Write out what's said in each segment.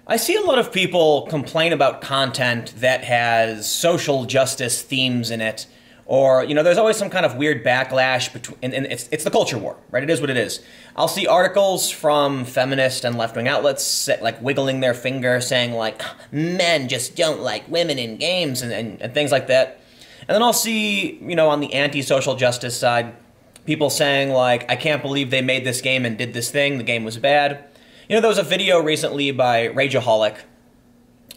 I see a lot of people complain about content that has social justice themes in it, or there's always some kind of weird backlash between, and it's the culture war, right? It is what it is. I'll see articles from feminist and left-wing outlets like wiggling their finger, saying like men just don't like women in games and things like that. And then I'll see on the anti-social justice side, people saying like, I can't believe they made this game and did this thing. The game was bad. There was a video recently by Rageaholic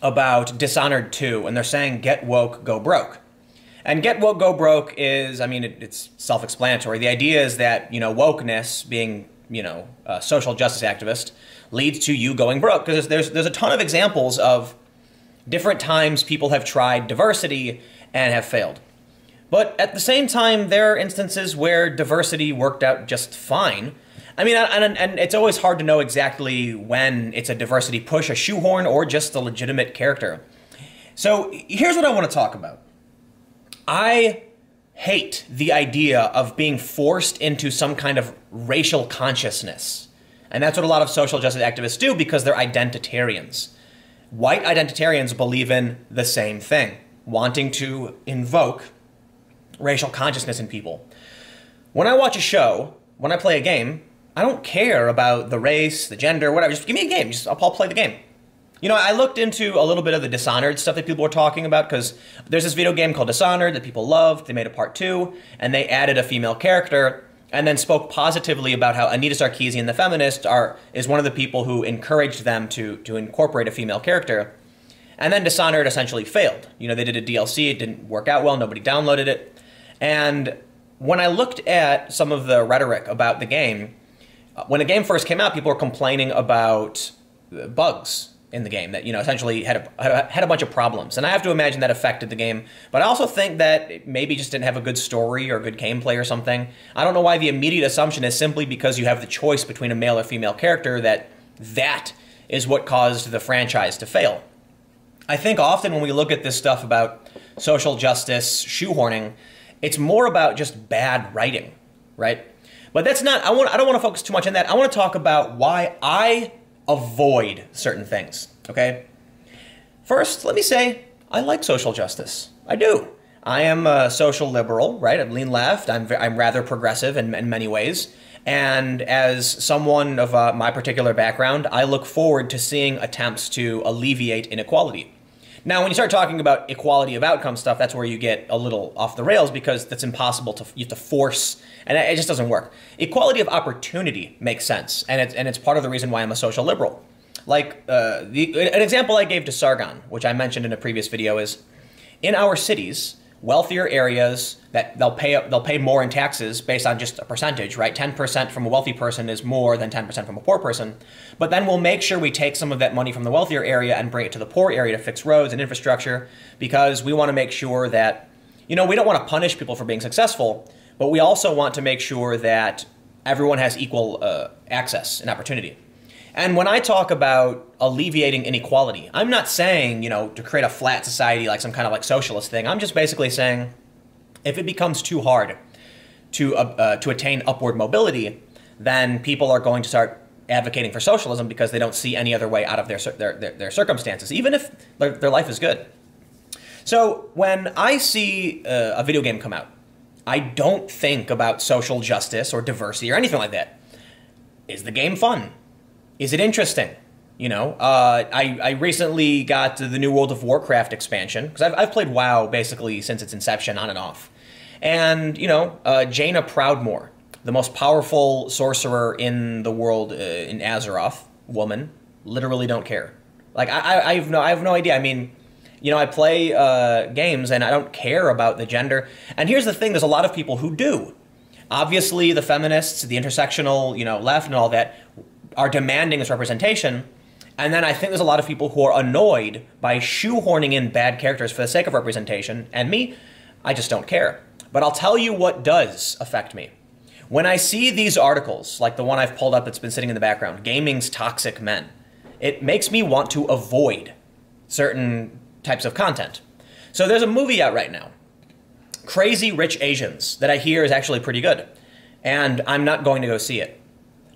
about Dishonored 2, and they're saying get woke, go broke. And get woke, go broke is, it's self-explanatory. The idea is that, wokeness, being, a social justice activist, leads to you going broke. Because there's a ton of examples of different times people have tried diversity and have failed. But at the same time, there are instances where diversity worked out just fine. And it's always hard to know exactly when it's a diversity push, a shoehorn, or just a legitimate character. So here's what I want to talk about. I hate the idea of being forced into some kind of racial consciousness. And that's what a lot of social justice activists do because they're identitarians. White identitarians believe in the same thing, wanting to invoke racial consciousness in people. When I watch a show, when I play a game, I don't care about the race, the gender, whatever. Just give me a game. I'll play the game. I looked into a little bit of the Dishonored stuff that people were talking about because there's this video game called Dishonored that people loved. They made a part 2, and they added a female character and then spoke positively about how Anita Sarkeesian, the feminist, is one of the people who encouraged them to incorporate a female character. And then Dishonored essentially failed. They did a DLC. It didn't work out well. Nobody downloaded it. And when I looked at some of the rhetoric about the game, when the game first came out, people were complaining about bugs in the game that, essentially had a bunch of problems. And I have to imagine that affected the game. But I also think that it maybe just didn't have a good story or good gameplay or something. I don't know why the immediate assumption is simply because you have the choice between a male or female character that is what caused the franchise to fail. I think often when we look at this stuff about social justice shoehorning, it's more about just bad writing, right? But that's not, I don't want to focus too much on that. I want to talk about why I avoid certain things, okay? First, let me say, I like social justice. I do. I am a social liberal, right? I lean left. I'm rather progressive in many ways. And as someone of my particular background, I look forward to seeing attempts to alleviate inequality. Now, when you start talking about equality of outcome stuff, that's where you get a little off the rails because that's impossible you have to force, and it just doesn't work. Equality of opportunity makes sense, and it's part of the reason why I'm a social liberal. Like, an example I gave to Sargon, which I mentioned in a previous video, is in our cities, wealthier areas that they'll pay more in taxes based on just a percentage, right? 10% from a wealthy person is more than 10% from a poor person. But then we'll make sure we take some of that money from the wealthier area and bring it to the poor area to fix roads and infrastructure because we want to make sure that, we don't want to punish people for being successful, but we also want to make sure that everyone has equal access and opportunity. And when I talk about alleviating inequality, I'm not saying, to create a flat society like some kind of like socialist thing. I'm just basically saying if it becomes too hard to attain upward mobility, then people are going to start advocating for socialism because they don't see any other way out of their circumstances, even if their life is good. So when I see a video game come out, I don't think about social justice or diversity or anything like that. Is the game fun? Is it interesting? I recently got the new World of Warcraft expansion, because I've played WoW basically since its inception, on and off. And, Jaina Proudmoore, the most powerful sorcerer in the world in Azeroth, woman, literally don't care. Like, I have no idea. I play games and I don't care about the gender. And here's the thing, there's a lot of people who do. Obviously, the feminists, the intersectional, left and all that are demanding this representation. And then I think there's a lot of people who are annoyed by shoehorning in bad characters for the sake of representation. And me, I just don't care. But I'll tell you what does affect me. When I see these articles, like the one I've pulled up that's been sitting in the background, Gaming's Toxic Men, it makes me want to avoid certain types of content. So there's a movie out right now, Crazy Rich Asians, that I hear is actually pretty good. And I'm not going to go see it.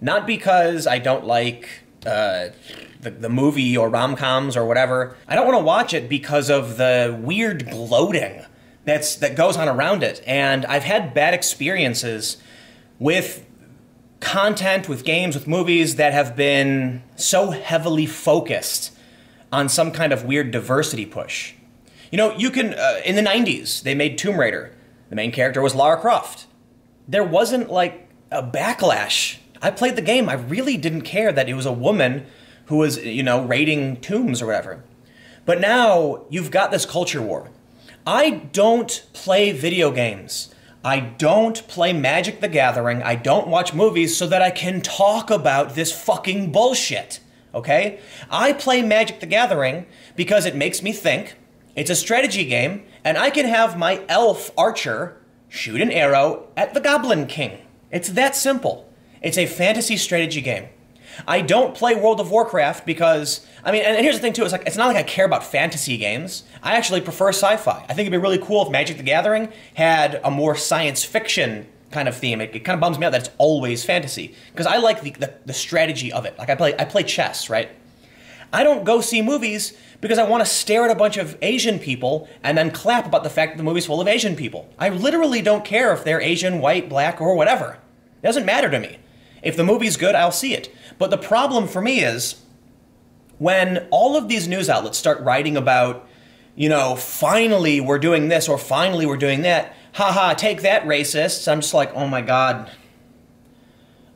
Not because I don't like the movie or rom-coms or whatever, I don't want to watch it because of the weird gloating that goes on around it. And I've had bad experiences with content, with games, with movies that have been so heavily focused on some kind of weird diversity push. You know, you can, in the 90s, they made Tomb Raider. The main character was Lara Croft. There wasn't like a backlash. I played the game. I really didn't care that it was a woman who was, you know, raiding tombs or whatever. But now you've got this culture war. I don't play video games. I don't play Magic the Gathering. I don't watch movies so that I can talk about this fucking bullshit, okay? I play Magic the Gathering because it makes me think. It's a strategy game, and I can have my elf archer shoot an arrow at the Goblin King. It's that simple. It's a fantasy strategy game. I don't play World of Warcraft because, I mean, and here's the thing too, it's not like I care about fantasy games. I actually prefer sci-fi. I think it'd be really cool if Magic the Gathering had a more science fiction kind of theme. It kind of bums me out that it's always fantasy, because I like the strategy of it. Like I play chess, right? I don't go see movies because I want to stare at a bunch of Asian people and then clap about the fact that the movie's full of Asian people. I literally don't care if they're Asian, white, black, or whatever. It doesn't matter to me. If the movie's good, I'll see it. But the problem for me is when all of these news outlets start writing about, you know, finally we're doing this or finally we're doing that, haha, take that, racists. I'm just like, oh my God.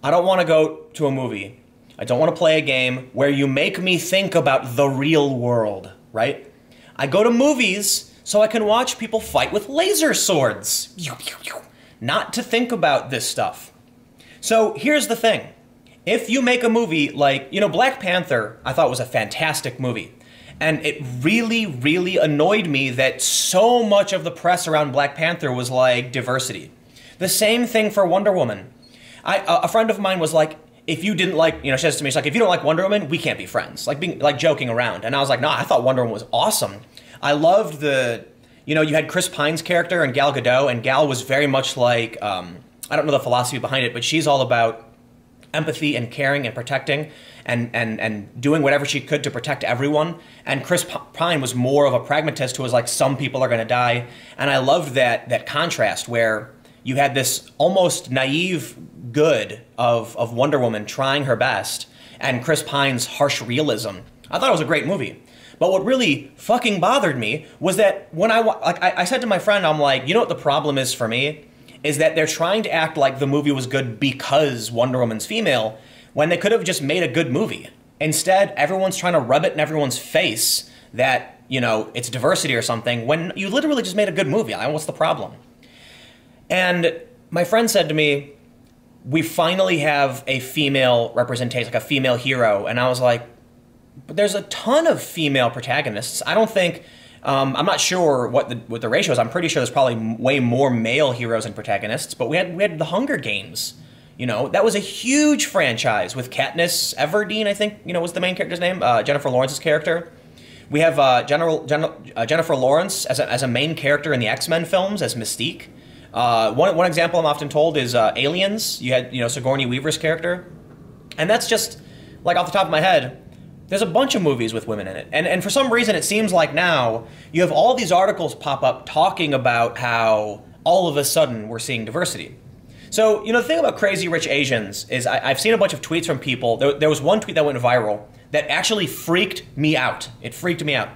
I don't want to go to a movie. I don't want to play a game where you make me think about the real world, right? I go to movies so I can watch people fight with laser swords. Not to think about this stuff. So here's the thing. If you make a movie like, you know, Black Panther, I thought was a fantastic movie. And it really, really annoyed me that so much of the press around Black Panther was like diversity. The same thing for Wonder Woman. A friend of mine was like, if you didn't like, you know, she says to me, she's like, if you don't like Wonder Woman, we can't be friends. Like joking around. And I was like, no, I thought Wonder Woman was awesome. I loved you know, you had Chris Pine's character and Gal Gadot, and Gal was very much like, I don't know the philosophy behind it, but she's all about empathy and caring and protecting and doing whatever she could to protect everyone. And Chris Pine was more of a pragmatist who was like, some people are going to die. And I loved that contrast where you had this almost naive good of Wonder Woman trying her best and Chris Pine's harsh realism. I thought it was a great movie. But what really fucking bothered me was that when I said to my friend, I'm like, you know what the problem is for me? Is that they're trying to act like the movie was good because Wonder Woman's female, when they could have just made a good movie. Instead, everyone's trying to rub it in everyone's face that, you know, it's diversity or something, when you literally just made a good movie. What's the problem? And my friend said to me, we finally have a female representation, like a female hero. And I was like, but there's a ton of female protagonists. I don't think... I'm not sure what the ratio is. I'm pretty sure there's probably way more male heroes and protagonists, but we had the Hunger Games. You know, that was a huge franchise with Katniss Everdeen, I think, you know, was the main character's name, Jennifer Lawrence's character. We have Jennifer Lawrence as a main character in the X-Men films as Mystique. One example I'm often told is Aliens. You had, you know, Sigourney Weaver's character. And that's just, like, off the top of my head, there's a bunch of movies with women in it. And for some reason, it seems like now you have all these articles pop up talking about how all of a sudden we're seeing diversity. So, you know, the thing about Crazy Rich Asians is I've seen a bunch of tweets from people. There was one tweet that went viral that actually freaked me out. It freaked me out.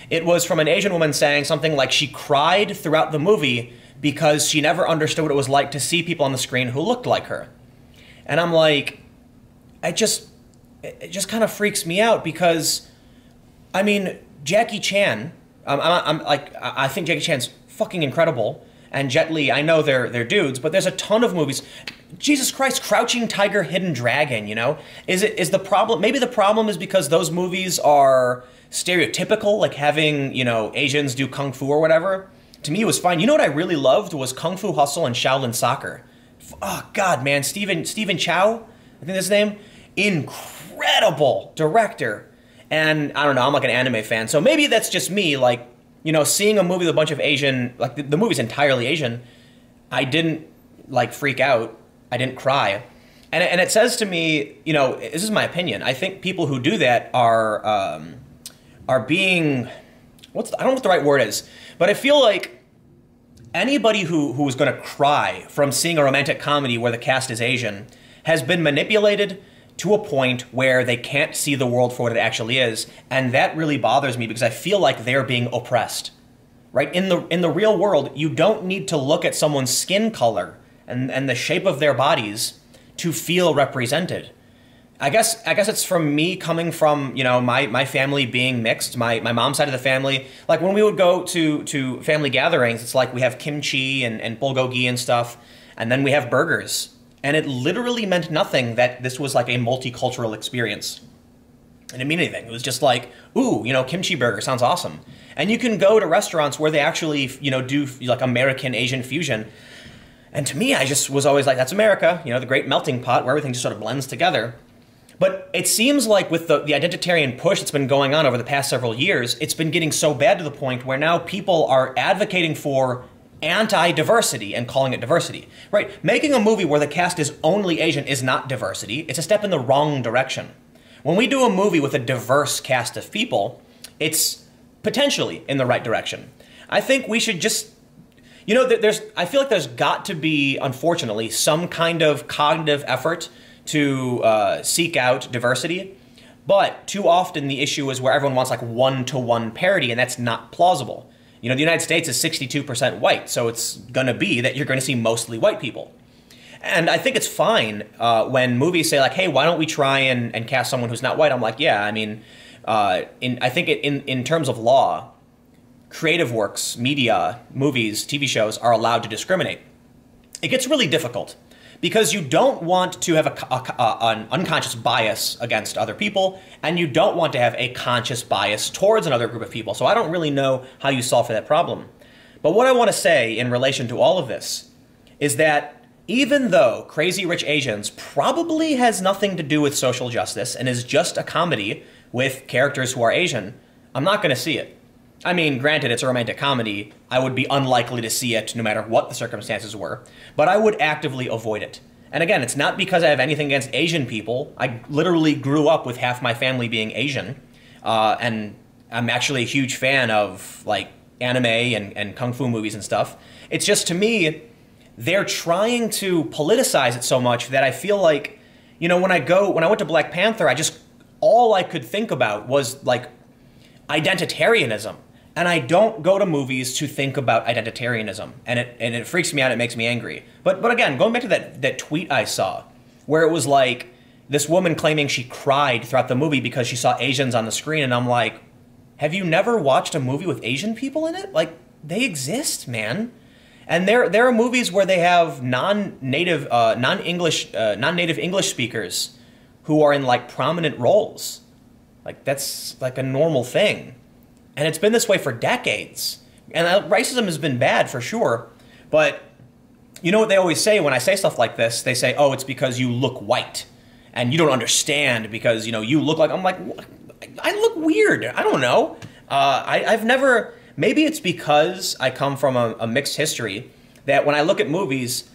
It was from an Asian woman saying something like she cried throughout the movie because she never understood what it was like to see people on the screen who looked like her. And I'm like, it just kind of freaks me out because, I mean, Jackie Chan, I think Jackie Chan's fucking incredible, and Jet Li, I know they're dudes, but there's a ton of movies. Jesus Christ, Crouching Tiger, Hidden Dragon, you know? Is the problem, maybe the problem is because those movies are stereotypical, like having, you know, Asians do Kung Fu or whatever? To me, it was fine. You know what I really loved was Kung Fu Hustle and Shaolin Soccer. Oh, God, man, Stephen Chow, I think that's his name? Incredible director. And I don't know, I'm like an anime fan, so maybe that's just me, like, you know, seeing a movie with a bunch of Asian, like the movie's entirely Asian, I didn't like freak out, I didn't cry. And it says to me, you know, this is my opinion. I think people who do that are being, I don't know what the right word is, but I feel like anybody who is going to cry from seeing a romantic comedy where the cast is Asian has been manipulated to a point where they can't see the world for what it actually is, and that really bothers me because I feel like they're being oppressed. Right? In the real world, you don't need to look at someone's skin color and the shape of their bodies to feel represented. I guess it's from me coming from, you know, my family being mixed, my mom's side of the family. Like when we would go to family gatherings, it's like we have kimchi and bulgogi and stuff, and then we have burgers. And it literally meant nothing that this was like a multicultural experience. It didn't mean anything. It was just like, ooh, you know, kimchi burger sounds awesome. And you can go to restaurants where they actually, you know, do like American Asian fusion. And to me, I just was always like, that's America, you know, the great melting pot where everything just sort of blends together. But it seems like with the identitarian push that's been going on over the past several years, it's been getting so bad to the point where now people are advocating for anti-diversity and calling it diversity, right? Making a movie where the cast is only Asian is not diversity. It's a step in the wrong direction. When we do a movie with a diverse cast of people, it's potentially in the right direction. I think we should just, you know, I feel like there's got to be, unfortunately, some kind of cognitive effort to seek out diversity. But too often the issue is where everyone wants like one-to-one parity, and that's not plausible. You know, the United States is 62% white, so it's going to be that you're going to see mostly white people. And I think it's fine when movies say like, hey, why don't we try and cast someone who's not white? I'm like, yeah, I mean, I think in terms of law, creative works, media, movies, TV shows are allowed to discriminate. It gets really difficult because you don't want to have an unconscious bias against other people, and you don't want to have a conscious bias towards another group of people. So I don't really know how you solve for that problem. But what I want to say in relation to all of this is that even though Crazy Rich Asians probably has nothing to do with social justice and is just a comedy with characters who are Asian, I'm not going to see it. I mean, granted, it's a romantic comedy. I would be unlikely to see it no matter what the circumstances were, but I would actively avoid it. And again, it's not because I have anything against Asian people. I literally grew up with half my family being Asian, and I'm actually a huge fan of like anime and kung fu movies and stuff. It's just, to me, they're trying to politicize it so much that I feel like, you know, when I went to Black Panther, all I could think about was like identitarianism. And I don't go to movies to think about identitarianism, and it freaks me out. It makes me angry. But again, going back to that tweet I saw, where it was like this woman claiming she cried throughout the movie because she saw Asians on the screen, and I'm like, have you never watched a movie with Asian people in it? Like, they exist, man. And there are movies where they have non-native English speakers who are in like prominent roles. Like, that's like a normal thing. And it's been this way for decades. And racism has been bad for sure. But you know what they always say when I say stuff like this? They say, oh, it's because you look white. And you don't understand because, you know, you look like... I'm like, I look weird. I don't know. I've never... Maybe it's because I come from a mixed history that when I look at movies,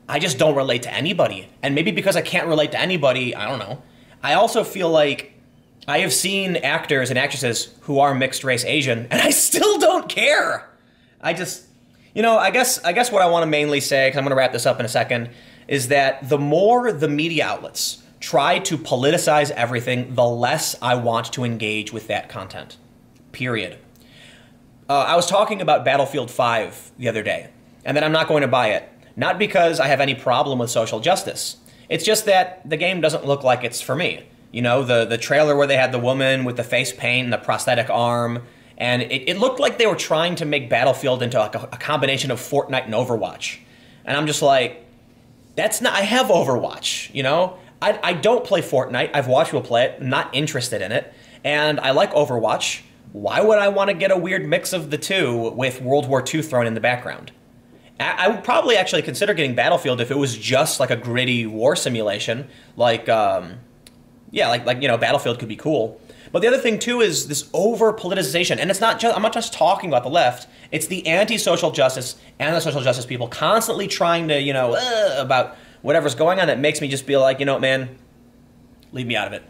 I just don't relate to anybody. And maybe because I can't relate to anybody, I don't know. I also feel like I have seen actors and actresses who are mixed race Asian, and I still don't care. I just, you know, I guess what I want to mainly say, because I'm going to wrap this up in a second, is that the more the media outlets try to politicize everything, the less I want to engage with that content. Period. I was talking about Battlefield 5 the other day, and that I'm not going to buy it. Not because I have any problem with social justice. It's just that the game doesn't look like it's for me. You know, the trailer where they had the woman with the face paint and the prosthetic arm, and it looked like they were trying to make Battlefield into like a combination of Fortnite and Overwatch. And I'm just like, that's not... I have Overwatch, you know? I don't play Fortnite. I've watched people play it. I'm not interested in it. And I like Overwatch. Why would I want to get a weird mix of the two with World War II thrown in the background? I would probably actually consider getting Battlefield if it was just like a gritty war simulation, like... yeah, like you know, Battlefield could be cool. But the other thing too is this over-politicization, and it's not just, I'm not just talking about the left. It's the anti-social justice and the social justice people constantly trying to, you know, about whatever's going on that makes me just be like, you know what, man, leave me out of it.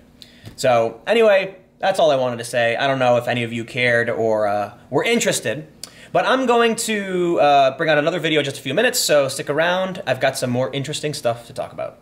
So anyway, that's all I wanted to say. I don't know if any of you cared or were interested, but I'm going to bring out another video in just a few minutes, so stick around. I've got some more interesting stuff to talk about.